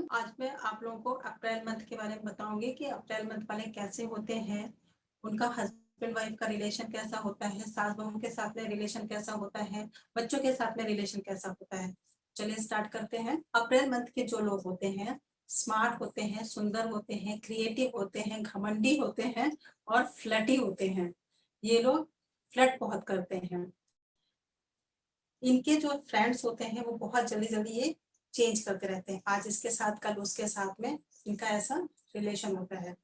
Everyone, आज मैं आप लोगों को अप्रैल मंथ के बारे में बताऊंगी कि अप्रैल मंथ वाले कैसे होते हैं, उनका हस्बैंड वाइफ का रिलेशन कैसा होता है, सास बहू के साथ में रिलेशन कैसा होता है, बच्चों के साथ में रिलेशन कैसा होता है। चलिए स्टार्ट करते हैं। अप्रैल मंथ के जो लोग होते हैं स्मार्ट होते हैं, सुंदर होते हैं, क्रिएटिव होते हैं, घमंडी होते हैं और फ्लर्टी होते हैं। ये लोग फ्लर्ट बहुत करते हैं। इनके जो फ्रेंड्स होते हैं वो बहुत जल्दी जल्दी ये चेंज करते रहते हैं, आज इसके साथ कल उसके साथ में इनका ऐसा रिलेशन होता है।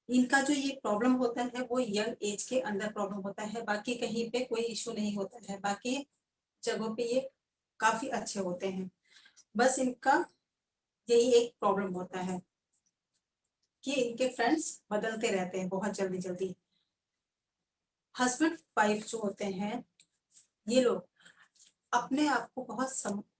इनका जो ये प्रॉब्लम होता है वो यंग एज के अंदर प्रॉब्लम होता है, बाकी कहीं पे कोई इशू नहीं होता है, बाकी जगहों पे ये काफी अच्छे होते हैं। बस इनका यही एक प्रॉब्लम होता है कि इनके फ्रेंड्स बदलते रहते हैं बहुत जल्दी जल्दी। हस्बैंड वाइफ जो होते हैं ये लोग अपने आप को बहुत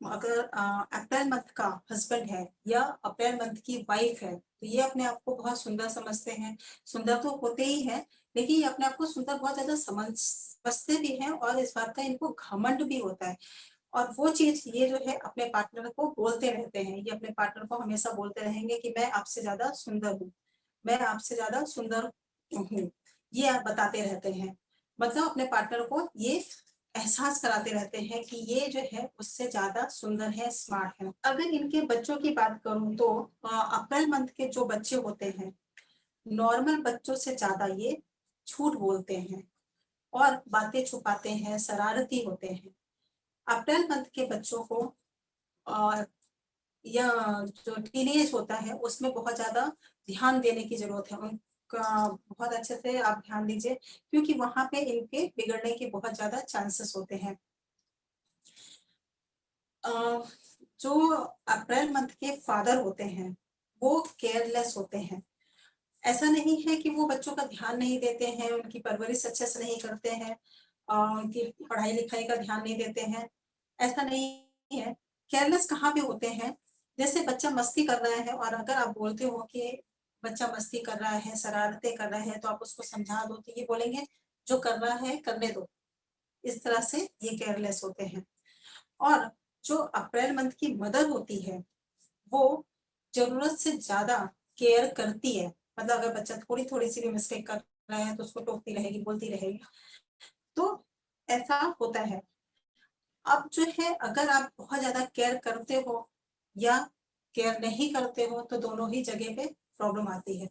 अगर अप्रैल मंथ का हस्बैंड है या अप्रैल मंथ की वाइफ है तो ये अपने आप को बहुत सुंदर समझते हैं। सुंदर तो होते ही हैं, लेकिन ये अपने आप को सुंदर बहुत ज्यादा समझते भी हैं और इस बात का इनको घमंड भी होता है। और वो चीज ये जो है अपने पार्टनर को बोलते रहते हैं, ये अपने पार्टनर को हमेशा बोलते रहेंगे कि मैं आपसे ज्यादा सुंदर हूँ, मैं आपसे ज्यादा सुंदर हूँ, ये आप बताते रहते हैं। मतलब अपने पार्टनर को ये एहसास कराते रहते हैं कि ये जो है उससे ज्यादा सुंदर है, स्मार्ट है। अगर इनके बच्चों की बात करूं तो अप्रैल मंथ के जो बच्चे होते हैं नॉर्मल बच्चों से ज्यादा ये झूठ बोलते हैं और बातें छुपाते हैं, शरारती होते हैं। अप्रैल मंथ के बच्चों को और या जो टीनेज होता है उसमें बहुत ज्यादा ध्यान देने की जरूरत है, उनका बहुत अच्छे से आप ध्यान दीजिए, क्योंकि वहां पे इनके बिगड़ने के बहुत ज्यादा चांसेस होते हैं। जो अप्रैल मंथ के फादर होते हैं वो केयरलेस होते हैं। ऐसा नहीं है कि वो बच्चों का ध्यान नहीं देते हैं, उनकी परवरिश अच्छे से नहीं करते हैं, उनकी पढ़ाई लिखाई का ध्यान नहीं देते हैं, ऐसा नहीं है। केयरलेस कहाँ पे होते हैं, जैसे बच्चा मस्ती कर रहा है और अगर आप बोलते हो कि बच्चा मस्ती कर रहा है, शरारतें कर रहा है, तो आप उसको समझा दो तो ये बोलेंगे जो कर रहा है करने दो। इस तरह से ये केयरलेस होते हैं। और जो अप्रैल मंथ की मदर होती है वो जरूरत से ज्यादा केयर करती है। मतलब अगर बच्चा थोड़ी थोड़ी सी भी मिस्टेक कर रहा है तो उसको टोकती रहेगी, बोलती रहेगी, तो ऐसा होता है। अब जो है अगर आप बहुत ज्यादा केयर करते हो या केयर नहीं करते हो तो दोनों ही जगह पे प्रॉब्लम आती है।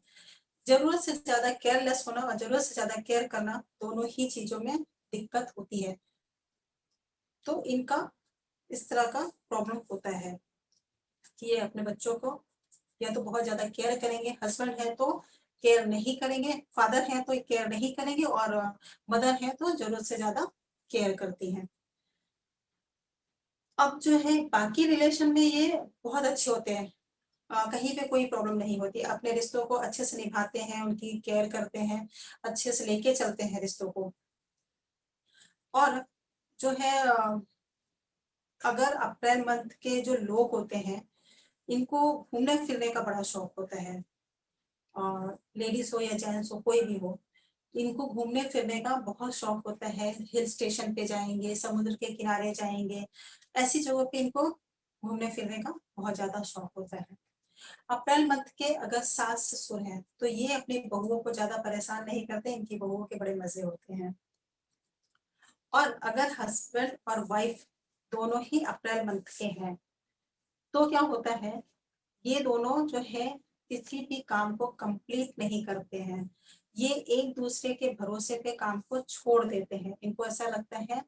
जरूरत से ज्यादा केयरलेस होना और जरूरत से ज्यादा केयर करना दोनों ही चीजों में दिक्कत होती है। तो इनका इस तरह का प्रॉब्लम होता है कि ये अपने बच्चों को या तो बहुत ज्यादा केयर करेंगे, हस्बैंड है तो केयर नहीं करेंगे, फादर है तो केयर नहीं करेंगे और मदर है तो जरूरत से ज्यादा केयर करती हैं। अब जो है बाकी रिलेशन में ये बहुत अच्छे होते हैं, कहीं पे कोई प्रॉब्लम नहीं होती, अपने रिश्तों को अच्छे से निभाते हैं, उनकी केयर करते हैं, अच्छे से लेके चलते हैं रिश्तों को। और जो है अगर अप्रैल मंथ के जो लोग होते हैं इनको घूमने फिरने का बड़ा शौक होता है, और लेडीज हो या जेंट्स हो कोई भी हो, इनको घूमने फिरने का बहुत शौक होता है। हिल स्टेशन पे जाएंगे, समुद्र के किनारे जाएंगे, ऐसी जगहों पे इनको घूमने फिरने का बहुत ज्यादा शौक होता है। अप्रैल मंथ के अगर सास ससुर हैं तो ये अपनी बहुओं को ज्यादा परेशान नहीं करते, इनकी बहुओं के बड़े मजे होते हैं। और अगर हस्बैंड और वाइफ दोनों ही अप्रैल मंथ के हैं तो क्या होता है, ये दोनों जो है किसी भी काम को कंप्लीट नहीं करते हैं। ये एक दूसरे के भरोसे पे काम को छोड़ देते हैं। इनको ऐसा लगता है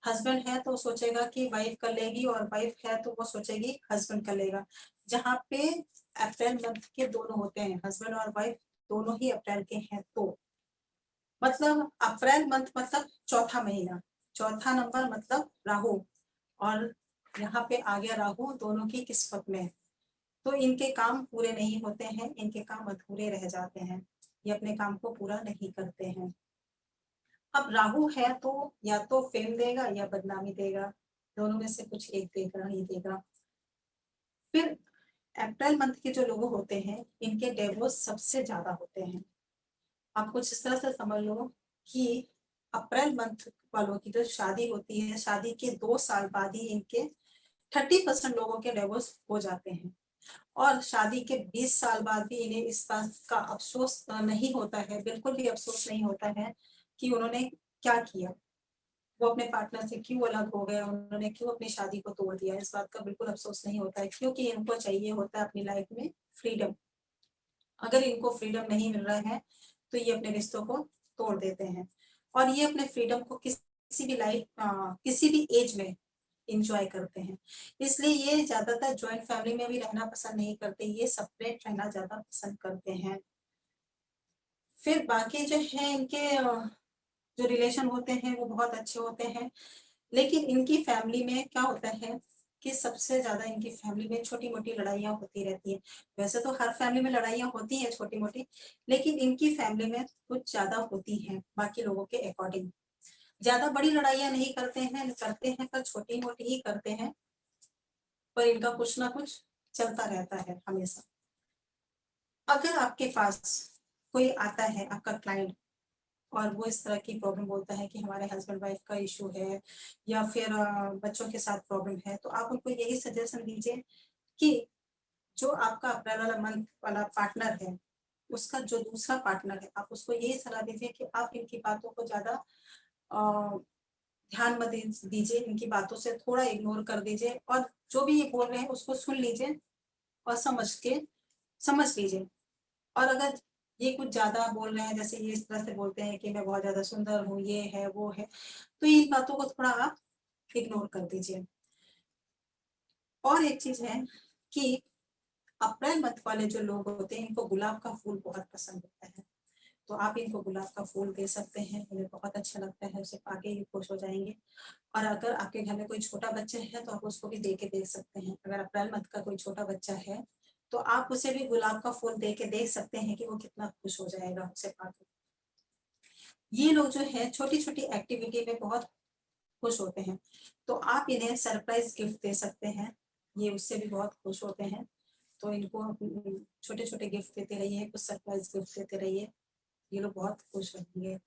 हस्बैंड है तो सोचेगा कि वाइफ कर लेगी और वाइफ है तो वो सोचेगी हस्बैंड कर लेगा। जहाँ पे अप्रैल मंथ के दोनों होते हैं, हस्बैंड और वाइफ दोनों ही अप्रैल के हैं, तो मतलब अप्रैल मंथ मतलब चौथा महीना, चौथा नंबर मतलब राहु, और यहाँ पे आ गया राहु दोनों की किस्मत में, तो इनके काम पूरे नहीं होते हैं, इनके काम अधूरे रह जाते हैं, ये अपने काम को पूरा नहीं करते हैं। अब राहु है तो या तो फेम देगा या बदनामी देगा, दोनों में से कुछ एक देगा ही देगा। फिर अप्रैल मंथ के जो लोग होते हैं इनके डिवोर्स सबसे ज्यादा होते हैं। आप कुछ इस तरह से समझ लो कि अप्रैल मंथ वालों की जो शादी होती है, शादी के 2 साल बाद ही इनके 30% लोगों के डिवोर्स हो जाते हैं। और शादी के 20 साल बाद भी इन्हें इस बात का अफ़सोस नहीं होता है, बिल्कुल भी अफ़सोस नहीं होता है कि उन्होंने क्या किया। वो अपने पार्टनर से क्यों अलग हो गए, उन्होंने क्यों अपनी शादी को तोड़ दिया, इस बात का बिल्कुल अफ़सोस नहीं होता है, क्योंकि इनको चाहिए होता है अपनी लाइफ़ में फ्रीडम। अगर इनको फ्रीडम नहीं मिल रहा है, तो ये अपने रिश्तों को तोड़ देते हैं और ये अपने फ्रीडम को किसी भी किसी भी एज में एन्जॉय करते हैं। इसलिए ये ज़्यादातर जॉइंट फैमिली में भी रहना पसंद नहीं करते, ये सेपरेट रहना ज़्यादा पसंद करते हैं। फिर बाकी जो है इनके जो रिलेशन होते हैं वो बहुत अच्छे होते हैं, लेकिन इनकी फैमिली में क्या होता है कि सबसे ज़्यादा इनकी फैमिली में छोटी-मोटी लड़ाइयाँ होती रहती हैं। वैसे तो हर फैमिली में लड़ाइयाँ होती हैं छोटी-मोटी, लेकिन इनकी फैमिली में कुछ ज़्यादा होती हैं बाकी लोगों के अकॉर्डिंग। ज़्यादा बड़ी लड़ाइयाँ नहीं करते हैं पर छोटी-मोटी ही करते हैं, पर इनका कुछ ना कुछ चलता रहता है हमेशा। अगर आपके पास कोई आता है आपका क्लाइंट और वो इस तरह की प्रॉब्लम बोलता है कि हमारे हस्बैंड वाइफ का इश्यू है या फिर बच्चों के साथ प्रॉब्लम है, तो आप उनको यही सजेशन दीजिए कि जो आपका अप्रैल वाला मंथ वाला पार्टनर है, उसका जो दूसरा पार्टनर है, आप उसको यही सलाह दीजिए कि आप इनकी बातों को ज़्यादा अ, ध्यान मत दीजिए, इनकी बातों से थोड़ा इग्नोर कर दीजिए और जो भी ये बोल रहे हैं उसको सुन लीजिए और समझ लीजिए। और अगर ये कुछ ज़्यादा बोल रहे हैं, जैसे ये इस तरह से बोलते हैं कि मैं बहुत ज़्यादा सुंदर हूँ, ये है, वो है, तो इन बातों को थोड़ा आप इग्नोर कर दीजिए। और एक चीज़ है कि अप्रैल मंथ वाले जो लोग होते हैं, इनको गुलाब का फूल बहुत पसंद होता है। तो आप इनको गुलाब का फूल दे सकते हैं, उन्हें बहुत अच्छा लगता है, उसे पाके ही खुश हो जाएँगे। और अगर आपके घर में कोई छोटा बच्चा है, तो आप उसको भी दे के देख सकते हैं। अगर अप्रैल मंथ का कोई छोटा बच्चा है, तो आप उसे भी गुलाब का फूल दे के देख सकते हैं कि वो कितना खुश हो जाएगा उसे पाके। ये लोग जो है छोटी-छोटी एक्टिविटी में बहुत खुश होते हैं, तो आप इन्हें सरप्राइज़ गिफ्ट दे सकते हैं, ये उससे भी बहुत खुश होते हैं। तो इनको छोटे-छोटे गिफ्ट देते रहिए, कुछ सरप्राइज़ गिफ्ट देते रहिए, ये लोग बहुत खुश रहेंगे।